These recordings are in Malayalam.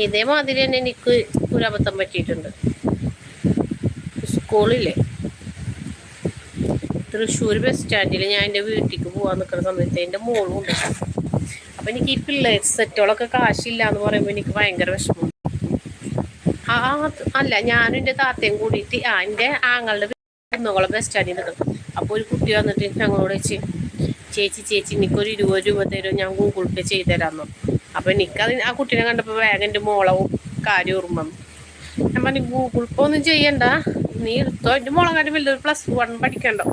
ഇതേമാതിരി തന്നെ എനിക്ക് ഒരു അബദ്ധം പറ്റിയിട്ടുണ്ട്. സ്കൂളില്ലേ, തൃശ്ശൂർ ബസ് സ്റ്റാൻഡിൽ ഞാൻ എൻ്റെ വീട്ടിലേക്ക് പോകാൻ നിൽക്കുന്ന സമയത്ത് എൻ്റെ മോളും ഉണ്ട്. അപ്പം എനിക്ക് ഈ പിള്ളേർ സെറ്റുകളൊക്കെ കാശില്ല എന്ന് പറയുമ്പോൾ എനിക്ക് ഭയങ്കര വിഷമം. അല്ല, ഞാനും എൻ്റെ താത്തയും കൂടിയിട്ട് എൻ്റെ ആങ്ങളുടെ കുന്നംകുളം ബസ് സ്റ്റാൻഡിൽ നിൽക്കണം. അപ്പോൾ ഒരു കുട്ടി വന്നിട്ട് ഞങ്ങളോട് ചേച്ചി എനിക്കൊരു 20 രൂപ തരും, ഞാൻ ഗൂഗിൾ പേ ചെയ്ത് തരാമെന്നു. അപ്പോൾ എനിക്കത് ആ കുട്ടീനെ കണ്ടപ്പോൾ വേഗം എൻ്റെ മോളവും കാര്യം ഓർമ്മ. ഞാൻ പറഞ്ഞു ഗൂഗിൾ പേ ഒന്നും ചെയ്യണ്ട, നീ എടുത്തോ, എൻ്റെ മോളെക്കാട്ടും വലിയൊരു +1 പഠിക്കണ്ടോ.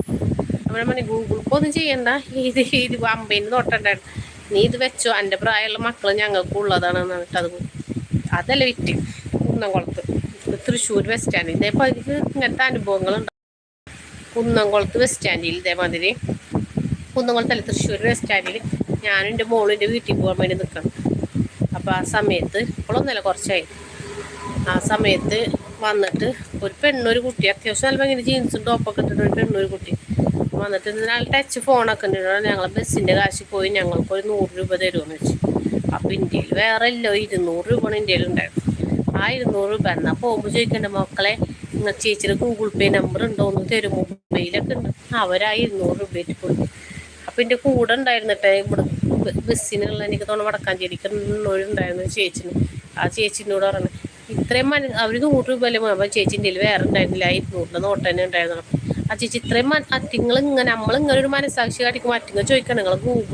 അപ്പോൾ ഞാൻ പറഞ്ഞു ഗൂഗിൾ പേ ഒന്നും ചെയ്യണ്ട, ഇത് 50 തൊട്ടുണ്ടായിരുന്നു, നീ ഇത് വെച്ചോ, എൻ്റെ പ്രായമുള്ള മക്കൾ ഞങ്ങൾക്ക് ഉള്ളതാണ് എന്നിട്ട് അതല്ല വിറ്റ് കുന്നംകുളത്ത് തൃശ്ശൂർ ബസ് സ്റ്റാൻഡിൽ ഇതേപോലെ എനിക്ക് ഇങ്ങനത്തെ അനുഭവങ്ങളുണ്ട്. കുന്നംകുളത്ത് ബസ് സ്റ്റാൻഡിൽ ഇതേമാതിരി, കുന്നംകുളത്തല്ല തൃശ്ശൂർ ബസ് സ്റ്റാൻഡിൽ ഞാനും എൻ്റെ മോളും എൻ്റെ വീട്ടിൽ പോകാൻ വേണ്ടി നിൽക്കണം. അപ്പോൾ ആ സമയത്ത് ഇപ്പോഴൊന്നുമല്ല, കുറച്ചായി, ആ സമയത്ത് വന്നിട്ട് ഒരു പെണ്ണൊരു കുട്ടി, അത്യാവശ്യം നല്ല ഭയങ്കര ജീൻസും ടോപ്പൊക്കെ ഇട്ടിട്ട് ഒരു പെണ്ണൊരു കുട്ടി വന്നിട്ട് എന്നാൽ ടച്ച് ഫോണൊക്കെ ഉണ്ട്, ഞങ്ങൾ ബസ്സിൻ്റെ കാശ് പോയി ഞങ്ങൾക്കൊരു 100 രൂപ തരുമെന്ന് വെച്ചു. അപ്പോൾ ഇന്ത്യയിൽ വേറെ ഇല്ലോ 200 രൂപ ഇന്ത്യയിൽ ഉണ്ടായിരുന്നു. ആ 200 രൂപ എന്നാൽ പോകുമ്പോൾ ചോദിക്കേണ്ട മക്കളെ നിങ്ങൾ ചേച്ചിയുടെ ഗൂഗിൾ പേ നമ്പർ ഉണ്ടോ എന്ന് തരും, മൊബൈലൊക്കെ ഉണ്ട്. അവരാ 200 രൂപ പോയി. അപ്പം എൻ്റെ കൂടെ ഉണ്ടായിരുന്നിട്ടെ ഇവിടെ ബസ്സിനുള്ള എനിക്ക് തോന്നുന്നു വടക്കാഞ്ചേരിക്കുള്ളവരുണ്ടായിരുന്നു ചേച്ചിന്. ആ ചേച്ചിനോട് പറഞ്ഞു ഇത്രയും അവർ 100 രൂപ അല്ലേ, അപ്പം ചേച്ചിൻ്റെ വേറെ ഉണ്ടായിരുന്നില്ല, 200 നോട്ട് തന്നെ ഉണ്ടായിരുന്നു. ആ ചേച്ചി ഇത്രയും അറ്റിങ്ങൾ ഇങ്ങനെ നമ്മളിങ്ങനെ ഒരു മനസ്സാക്ഷി കാട്ടിക്കുമ്പോൾ അറ്റിങ്ങൾ ചോദിക്കണം നിങ്ങൾ ഗൂഗിൾ